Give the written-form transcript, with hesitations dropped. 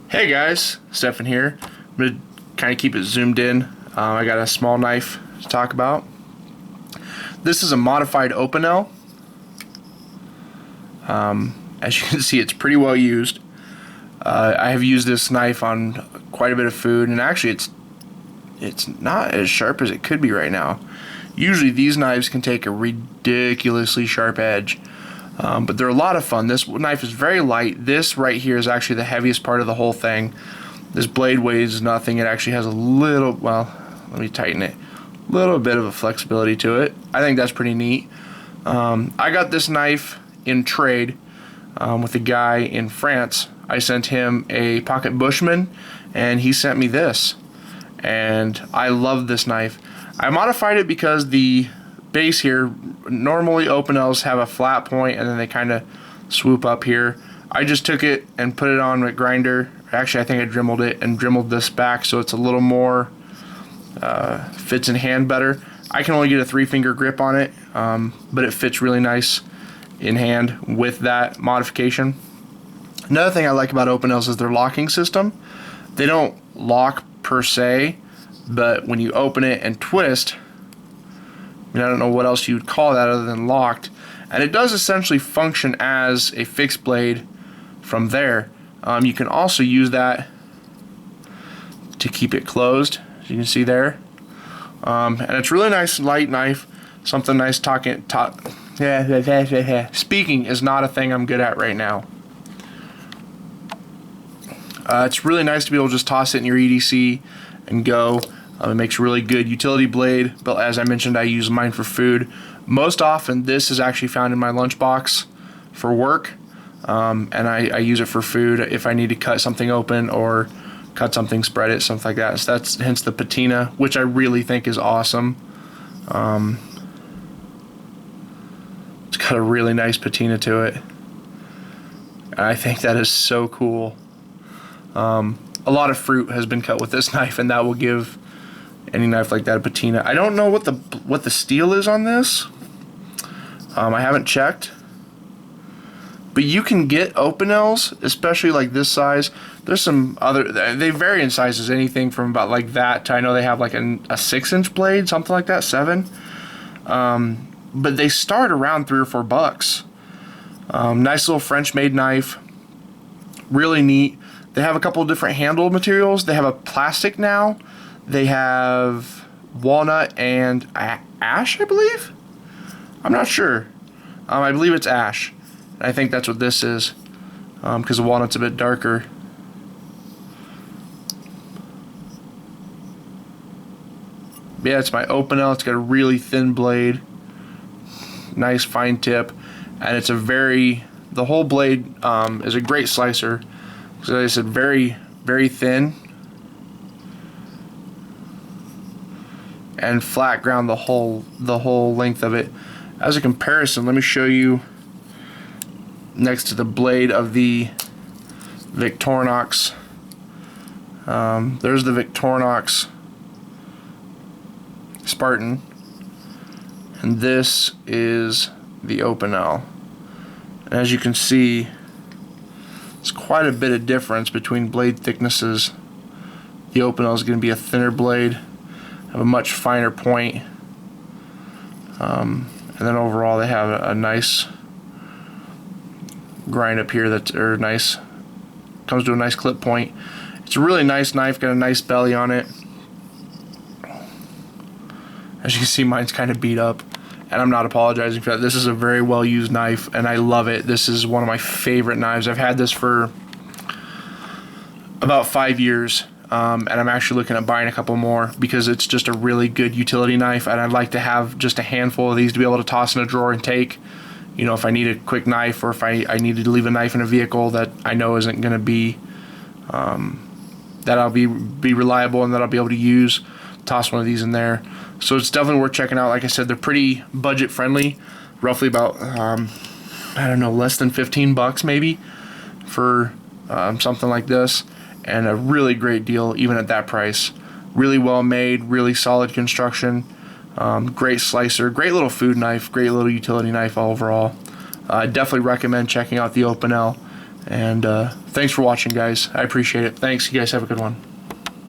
Hey guys, Stefan here. I'm going to kind of keep it zoomed in. I got a small knife to talk about. This is a modified Opinel. As you can see, it's pretty well used. I have used this knife on quite a bit of food, and actually it's not as sharp as it could be right now. Usually these knives can take a ridiculously sharp edge, but they're a lot of fun. This knife is very light. This right here is actually the heaviest part of the whole thing. This blade weighs nothing. It actually has a little, well, let me tighten it, a little bit of a flexibility to it. I think that's pretty neat. I got this knife in trade with a guy in France. I sent him a pocket Bushman, and he sent me this, and I love this knife. I modified it because the base here, normally Opinels have a flat point and then they kind of swoop up here. I just took it and put it on a grinder. Actually, I think I dremeled it and dremeled this back so it's a little more fits in hand better. I can only get a 3-finger grip on it, but it fits really nice in hand with that modification. Another thing I like about Opinels is their locking system. They don't lock per se, but when you open it and twist, I don't know what else you would call that other than locked, and it does essentially function as a fixed blade from there. You can also use that to keep it closed, as you can see there, and it's really nice light knife, something nice. Speaking is not a thing I'm good at right now. It's really nice to be able to just toss it in your EDC and go. It makes a really good utility blade, but as I mentioned, I use mine for food. Most often, this is actually found in my lunchbox for work, and I use it for food if I need to cut something open or cut something, spread it, something like that. So that's hence the patina, which I really think is awesome. It's got a really nice patina to it. I think that is so cool. A lot of fruit has been cut with this knife, and that will give any knife like that a patina. I don't know what the steel is on this. I haven't checked, but you can get Opinels, especially like this size. There's some other, they vary in sizes, anything from about like that to, I know they have like a 6-inch blade, something like that, 7. But they start around $3 or $4. Nice little French-made knife, really neat. They have a couple of different handle materials. They have a plastic now. They have walnut and ash, I believe. I'm not sure. I believe it's ash. I think that's what this is, because the walnut's a bit darker. Yeah, it's my Opinel. It's got a really thin blade, nice fine tip, and it's the whole blade is a great slicer. So as I said, very, very thin and flat ground the whole length of it. As a comparison, let me show you next to the blade of the Victorinox. There's the Victorinox Spartan, and this is the Opinel. And as you can see, it's quite a bit of difference between blade thicknesses. The Opinel is going to be a thinner blade, have a much finer point, and then overall they have a nice grind up here comes to a nice clip point. It's a really nice knife, got a nice belly on it. As you can see, mine's kind of beat up, and I'm not apologizing for that. This is a very well used knife, and I love it. This is one of my favorite knives. I've had this for about 5 years, and I'm actually looking at buying a couple more because it's just a really good utility knife, and I'd like to have just a handful of these to be able to toss in a drawer and take. You know, if I need a quick knife, or if I needed to leave a knife in a vehicle that I know isn't going to be, that I'll be reliable and that I'll be able to use, toss one of these in there. So it's definitely worth checking out. Like I said, they're pretty budget friendly, roughly about I don't know, less than $15 maybe for something like this, and a really great deal even at that price. Really well made, really solid construction, great slicer, great little food knife, great little utility knife overall. I definitely recommend checking out the Opinel, and Thanks for watching, guys. I appreciate it. Thanks. You guys have a good one.